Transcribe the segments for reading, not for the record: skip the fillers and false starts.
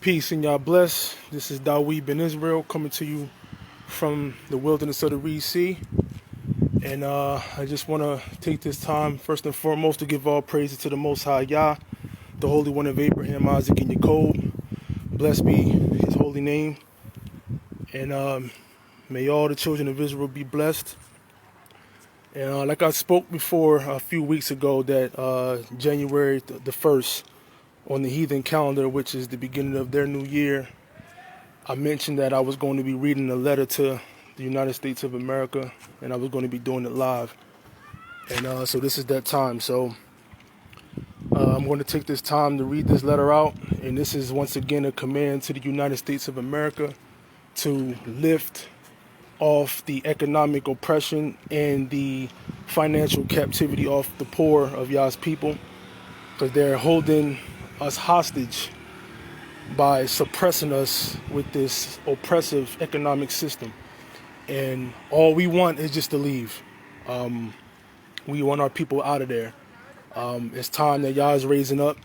Peace and y'all bless. This is Dawid Ben Israel coming to you from the wilderness of the Red Sea. And I just want to take this time, first and foremost, to give all praises to the Most High Yah, the Holy One of Abraham, Isaac, and Jacob. Blessed be his holy name. And may all the children of Israel be blessed. And like I spoke before a few weeks ago, that January the 1st, on the heathen calendar, which is the beginning of their new year, I mentioned that I was going to be reading a letter to the United States of America, and I was going to be doing it live. And so this is that time. So I'm going to take this time to read this letter out, and this is once again a command to the United States of America to lift off the economic oppression and the financial captivity off the poor of Yah's people, because they're holding us hostage by suppressing us with this oppressive economic system. And all we want is just to leave. We want our people out of there. It's time that Yah is raising up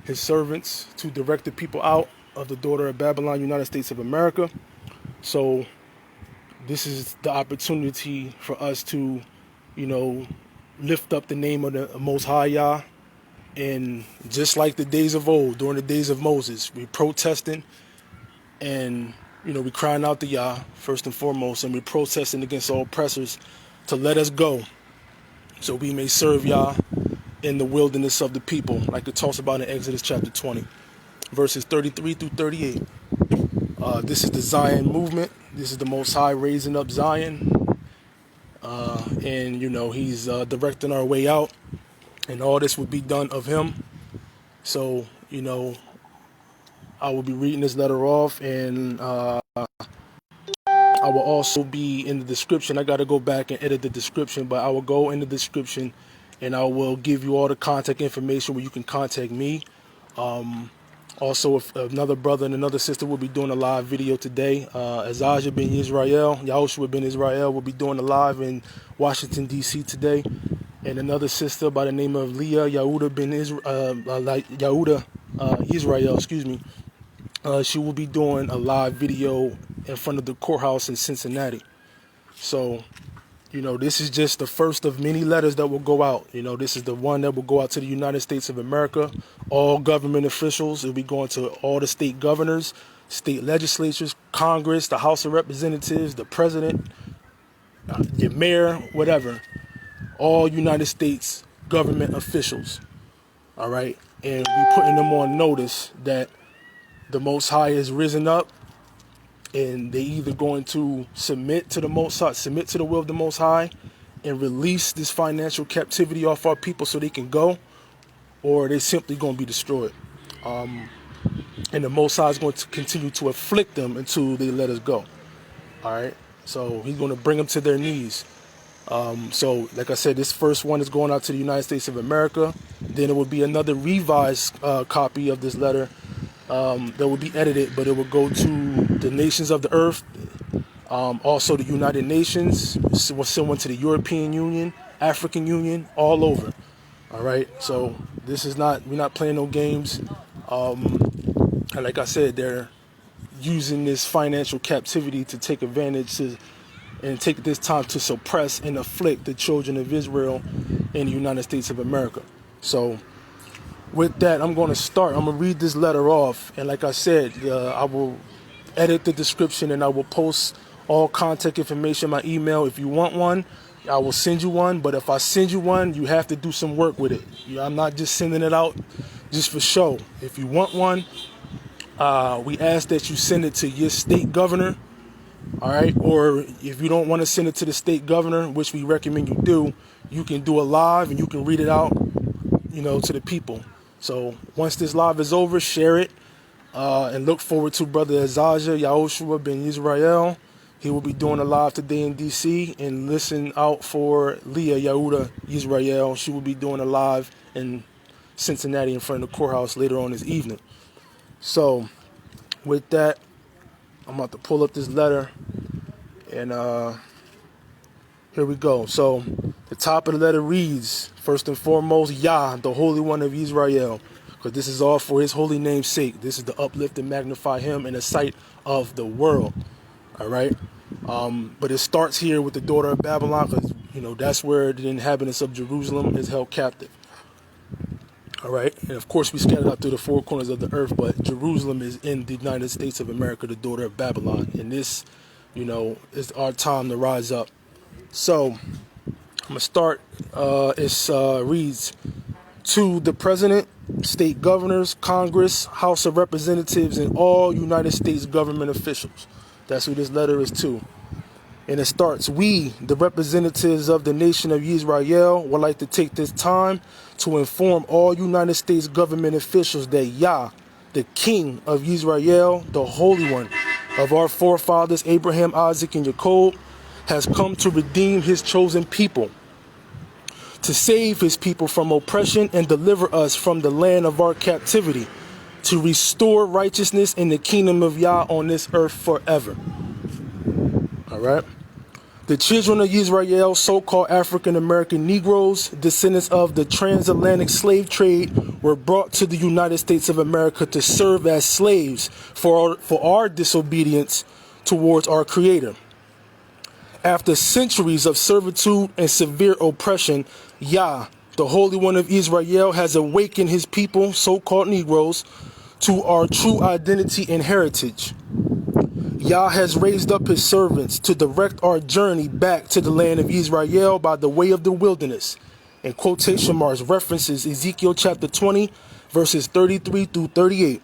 his servants to direct the people out of the daughter of Babylon, United States of America. So this is the opportunity for us to, lift up the name of the Most High Yah. And just like the days of old, during the days of Moses, we protesting and, we crying out to Yah first and foremost, and we protesting against all oppressors to let us go so we may serve Yah in the wilderness of the people, like it talks about in Exodus chapter 20, verses 33 through 38. This is the Zion movement. This is the Most High raising up Zion. And, he's directing our way out. And all this will be done of him. So, I will be reading this letter off, and I will also be in the description. I got to go back and edit the description, but I will go in the description and I will give you all the contact information where you can contact me. Also, if another brother and another sister will be doing a live video today. Ezekiel ben Yisrael, Yahushua ben Israel will be doing a live in Washington, D.C. today. And another sister by the name of Yehweh Israel, she will be doing a live video in front of the courthouse in Cincinnati. So, this is just the first of many letters that will go out. This is the one that will go out to the United States of America, all government officials. It will be going to all the state governors, state legislatures, Congress, the House of Representatives, the president, your mayor, whatever. All United States government officials, all right? And we putting them on notice that the Most High has risen up, and they either going to submit to the Most High, submit to the will of the Most High, and release this financial captivity off our people so they can go, or they simply going to be destroyed. And the Most High is going to continue to afflict them until they let us go, all right? So he's going to bring them to their knees. So, like I said, this first one is going out to the United States of America. Then it will be another revised copy of this letter that will be edited, but it will go to the nations of the earth, also the United Nations. We'll send one to the European Union, African Union, all over. All right. So this is we're not playing no games. And like I said, they're using this financial captivity to take advantage and take this time to suppress and afflict the children of Israel in the United States of America. So with that, I'm going to start. I'm going to read this letter off. And like I said, I will edit the description and I will post all contact information, my email. If you want one, I will send you one. But if I send you one, you have to do some work with it. I'm not just sending it out just for show. If you want one, we ask that you send it to your state governor. All right, or if you don't want to send it to the state governor, which we recommend you do, you can do a live and you can read it out, to the people. So once this live is over, share it and look forward to Brother Ezekiel Yahushua ben Israel. He will be doing a live today in D.C. and listen out for Yehweh Israel. She will be doing a live in Cincinnati in front of the courthouse later on this evening. So with that, I'm about to pull up this letter, and here we go. So the top of the letter reads, first and foremost, Yah, the Holy One of Israel, because this is all for his holy name's sake. This is to uplift and magnify him in the sight of the world. All right. But it starts here with the daughter of Babylon, because, that's where the inhabitants of Jerusalem is held captive. All right. And of course, we scattered out through the four corners of the earth, but Jerusalem is in the United States of America, the daughter of Babylon. And this, is our time to rise up. So I'm going to start. It reads, to the president, state governors, Congress, House of Representatives, and all United States government officials. That's who this letter is to. And it starts, we, the representatives of the Nation of Yisrael, would like to take this time to inform all United States government officials that Yah, the King of Yisrael, the Holy One of our forefathers Abraham, Isaac, and Jacob, has come to redeem his chosen people, to save his people from oppression and deliver us from the land of our captivity, to restore righteousness in the kingdom of Yah on this earth forever. All right. The children of Israel, so-called African American Negroes, descendants of the Transatlantic Slave Trade, were brought to the United States of America to serve as slaves for our disobedience towards our Creator. After centuries of servitude and severe oppression, Yah, the Holy One of Israel, has awakened his people, so-called Negroes, to our true identity and heritage. Yah has raised up his servants to direct our journey back to the land of Israel by the way of the wilderness. In quotation marks, references Ezekiel chapter 20, verses 33 through 38.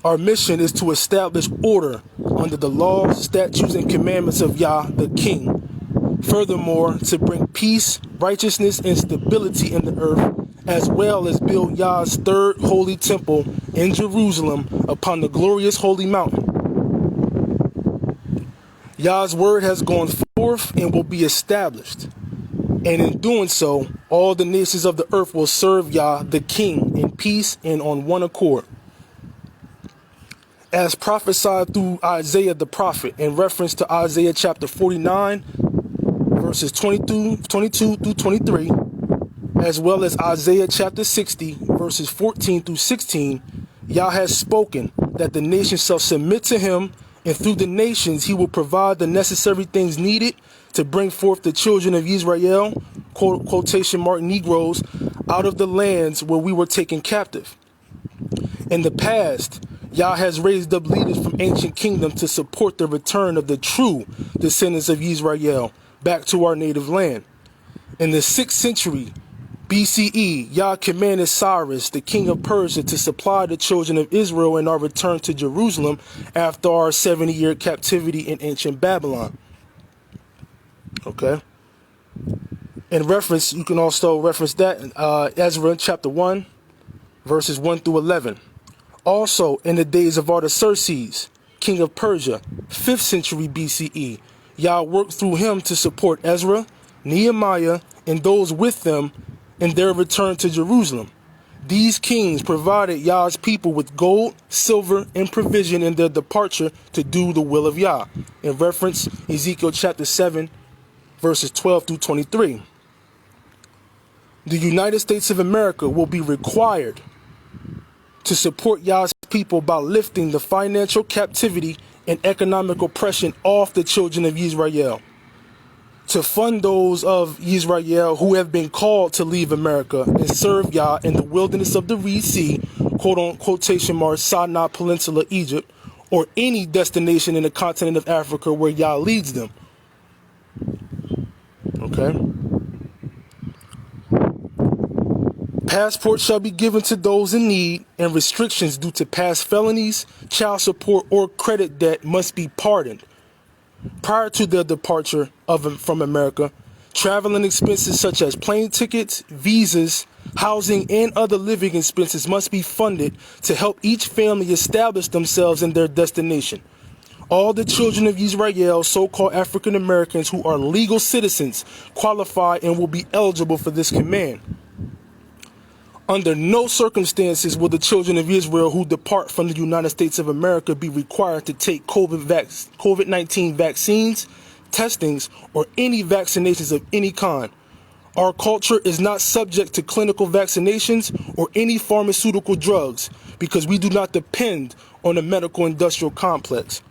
Our mission is to establish order under the laws, statutes, and commandments of Yah, the King. Furthermore, to bring peace, righteousness, and stability in the earth, as well as build Yah's third holy temple in Jerusalem upon the glorious holy mountain. Yah's word has gone forth and will be established. And in doing so, all the nations of the earth will serve Yah, the King, in peace and on one accord. As prophesied through Isaiah the prophet in reference to Isaiah chapter 49, verses 22 through 23, as well as Isaiah chapter 60, verses 14 through 16, Yah has spoken that the nations shall submit to him, and through the nations he will provide the necessary things needed to bring forth the children of Israel, quotation mark, Negroes, out of the lands where we were taken captive. In the past, Yah has raised up leaders from ancient kingdoms to support the return of the true descendants of Israel back to our native land. In the 6th century BCE, Yah commanded Cyrus, the king of Persia, to supply the children of Israel in our return to Jerusalem after our 70-year captivity in ancient Babylon. Okay. In reference, you can also reference that in Ezra chapter 1, verses 1 through 11. Also, in the days of Artaxerxes, king of Persia, 5th century BCE, Yah worked through him to support Ezra, Nehemiah, and those with them in their return to Jerusalem. These kings provided Yah's people with gold, silver, and provision in their departure to do the will of Yah. In reference, Ezekiel chapter 7, verses 12 through 23. The United States of America will be required to support Yah's people by lifting the financial captivity and economic oppression off the children of Israel, to fund those of Israel who have been called to leave America and serve Yah in the wilderness of the Red Sea, quotation marks, Sinai Peninsula, Egypt, or any destination in the continent of Africa where Yah leads them. Okay. Passports shall be given to those in need, and restrictions due to past felonies, child support, or credit debt must be pardoned. Prior to their departure from America, traveling expenses such as plane tickets, visas, housing, and other living expenses must be funded to help each family establish themselves in their destination. All the children of Israel, so-called African Americans who are legal citizens, qualify and will be eligible for this command. Under no circumstances will the children of Israel who depart from the United States of America be required to take COVID-19 vaccines, testings, or any vaccinations of any kind. Our culture is not subject to clinical vaccinations or any pharmaceutical drugs because we do not depend on the medical industrial complex.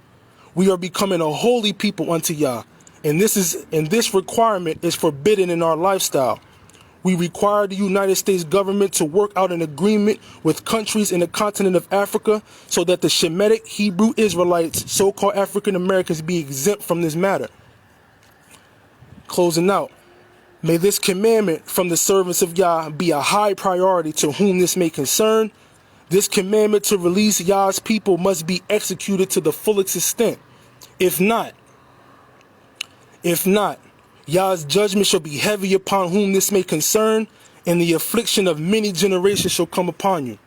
We are becoming a holy people unto Yah, and this requirement is forbidden in our lifestyle. We require the United States government to work out an agreement with countries in the continent of Africa so that the Shemitic Hebrew Israelites, so-called African Americans, be exempt from this matter. Closing out. May this commandment from the servants of Yah be a high priority to whom this may concern. This commandment to release Yah's people must be executed to the fullest extent. If not, Yah's judgment shall be heavy upon whom this may concern, and the affliction of many generations shall come upon you.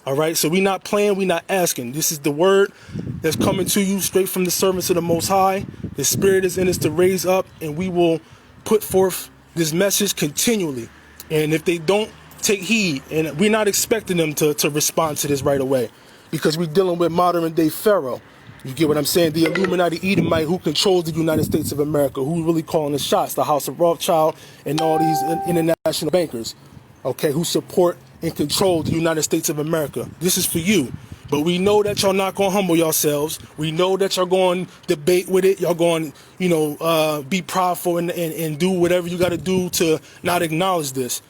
All right, so we're not playing, we're not asking. This is the word that's coming to you straight from the servants of the Most High. The Spirit is in us to raise up, and we will put forth this message continually. And if they don't take heed, and we're not expecting them to respond to this right away, because we're dealing with modern day Pharaoh. You get what I'm saying? The Illuminati Edomite who controls the United States of America, who really calling the shots, the House of Rothschild and all these international bankers, okay, who support and control the United States of America. This is for you. But we know that y'all not going to humble yourselves. We know that y'all going to debate with it. Y'all going to, be prideful and do whatever you got to do to not acknowledge this.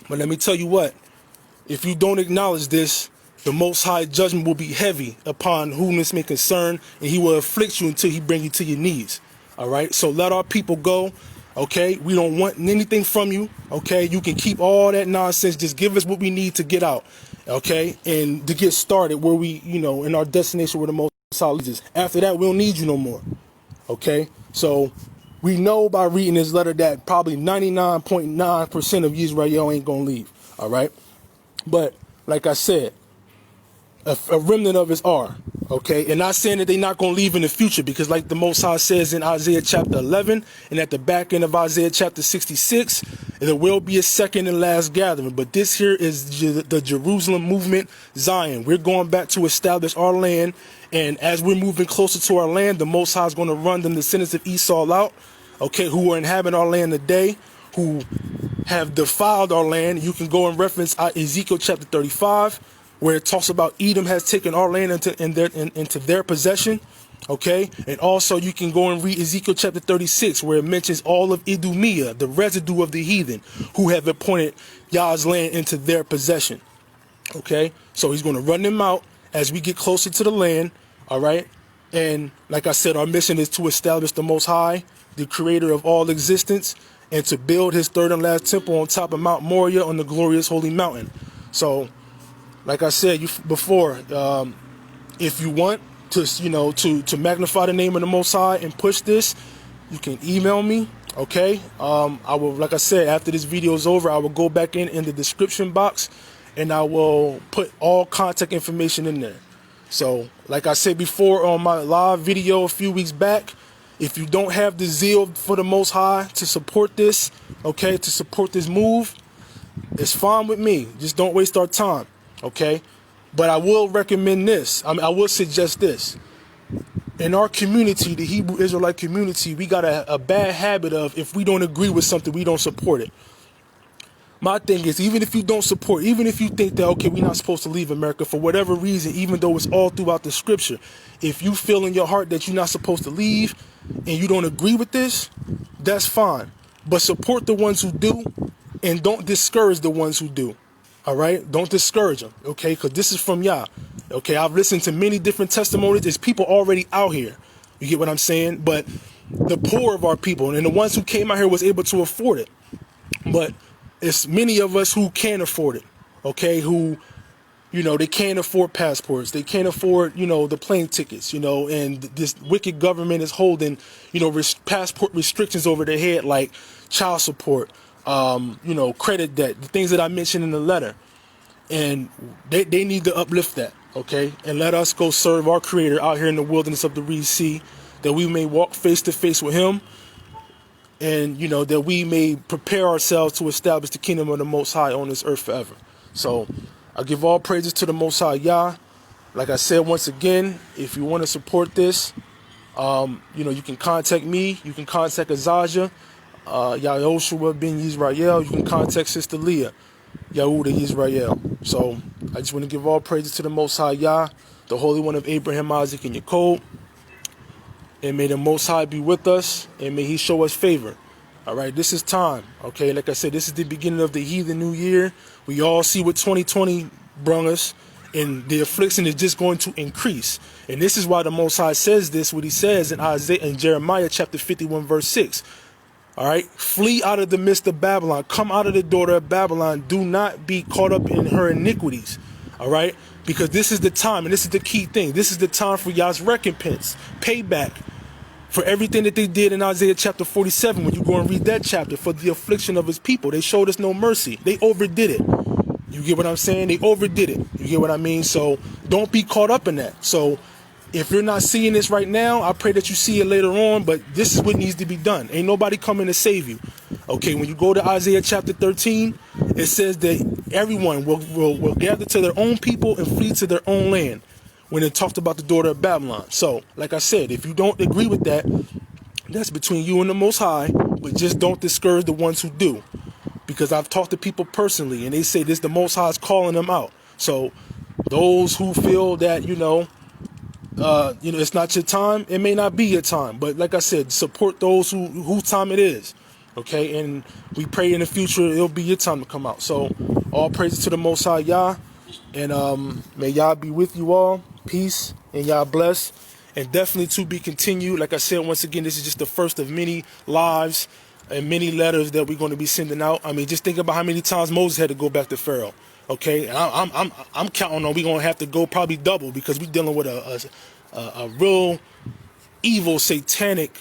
But let me tell you what, if you don't acknowledge this, the Most High judgment will be heavy upon whom this may concern, and he will afflict you until he bring you to your knees. All right, so let our people go. Okay, we don't want anything from you. Okay, you can keep all that nonsense. Just give us what we need to get out. Okay, and to get started where we, in our destination where the Most High leads us. After that, we don't need you no more. Okay, so we know by reading this letter that probably 99.9% of Yisrael ain't gonna leave. All right, but like I said, a remnant of us are, okay? And not saying that they're not going to leave in the future, because like the Most High says in Isaiah chapter 11, and at the back end of Isaiah chapter 66, there will be a second and last gathering. But this here is the Jerusalem movement, Zion. We're going back to establish our land, and as we're moving closer to our land, the Most High is going to run the descendants of Esau out, okay, who are inhabiting our land today, who have defiled our land. You can go and reference Ezekiel chapter 35, where it talks about Edom has taken our land into their possession, okay? And also you can go and read Ezekiel chapter 36, where it mentions all of Idumea, the residue of the heathen, who have appointed Yah's land into their possession, okay? So he's going to run them out as we get closer to the land, all right? And like I said, our mission is to establish the Most High, the creator of all existence, and to build his third and last temple on top of Mount Moriah on the glorious holy mountain. So, like I said before, if you want to, to magnify the name of the Most High and push this, you can email me, okay? I will, like I said, after this video is over, I will go back in the description box, and I will put all contact information in there. So, like I said before on my live video a few weeks back, if you don't have the zeal for the Most High to support this, okay, to support this move, it's fine with me. Just don't waste our time. Okay, but I will recommend this. I will suggest this. In our community, the Hebrew Israelite community, we got a bad habit of, if we don't agree with something, we don't support it. My thing is, even if you don't support, even if you think that, okay, we're not supposed to leave America for whatever reason, even though it's all throughout the scripture, if you feel in your heart that you're not supposed to leave and you don't agree with this, that's fine. But support the ones who do, and don't discourage the ones who do. All right, don't discourage them, okay? Because this is from Yah. Okay, I've listened to many different testimonies. There's people already out here. You get what I'm saying? But the poor of our people and the ones who came out here was able to afford it. But it's many of us who can't afford it, okay? Who, they can't afford passports. They can't afford, the plane tickets, and this wicked government is holding, passport restrictions over their head, like child support, credit debt, the things that I mentioned in the letter. And they need to uplift that, okay? And let us go serve our Creator out here in the wilderness of the Red Sea, that we may walk face to face with Him, and, that we may prepare ourselves to establish the kingdom of the Most High on this earth forever. So I give all praises to the Most High Yah. Like I said, once again, if you want to support this, you can contact me. You can contact Azaja. Yahushua ben Yisrael. You can contact Sister Leah, Yehweh Yisrael. So I just want to give all praises to the Most High Yah, the Holy One of Abraham, Isaac, and Jacob. And may the Most High be with us, and may He show us favor. All right, this is time. Okay, like I said, this is the beginning of the heathen new year. We all see what 2020 brought us, and the affliction is just going to increase. And this is why the Most High says this, what He says in Jeremiah chapter 51, verse 6. All right, flee out of the midst of Babylon. Come out of the daughter of Babylon. Do not be caught up in her iniquities. All right, because this is the time, and this is the key thing. This is the time for Yah's recompense, payback for everything that they did in Isaiah chapter 47. When you go and read that chapter, for the affliction of His people, they showed us no mercy. They overdid it. You get what I'm saying? They overdid it. You get what I mean? So don't be caught up in that. So if you're not seeing this right now, I pray that you see it later on, but this is what needs to be done. Ain't nobody coming to save you. Okay, when you go to Isaiah chapter 13, it says that everyone will gather to their own people and flee to their own land, when it talked about the daughter of Babylon. So, like I said, if you don't agree with that, that's between you and the Most High, but just don't discourage the ones who do. Because I've talked to people personally, and they say this, the Most High is calling them out. So, those who feel that, it's not your time, it may not be your time. But like I said, support those whose time it is. Okay, and we pray in the future it'll be your time to come out. So, all praises to the Most High Yah, and may Yah be with you all. Peace, and Yah bless, and definitely to be continued. Like I said, once again, this is just the first of many lives and many letters that we're going to be sending out. I mean, just think about how many times Moses had to go back to Pharaoh. Okay, and I'm counting on we're going to have to go probably double, because we're dealing with a real evil satanic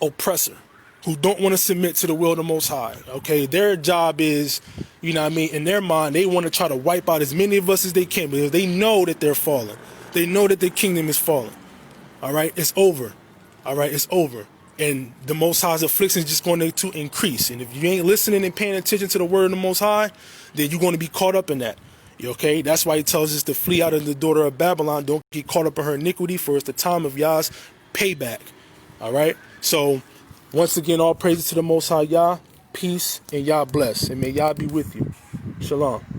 oppressor who don't want to submit to the will of the Most High. Okay, their job is, in their mind, they want to try to wipe out as many of us as they can, because they know that they're falling. They know that their kingdom is falling. All right, it's over. All right, it's over. And the Most High's affliction is just going to increase. And if you ain't listening and paying attention to the word of the Most High, then you're going to be caught up in that. Okay, that's why He tells us to flee out of the daughter of Babylon. Don't get caught up in her iniquity, for it's the time of Yah's payback. All right, so once again, all praises to the Most High Yah. Peace, and Yah bless, and may Yah be with you. Shalom.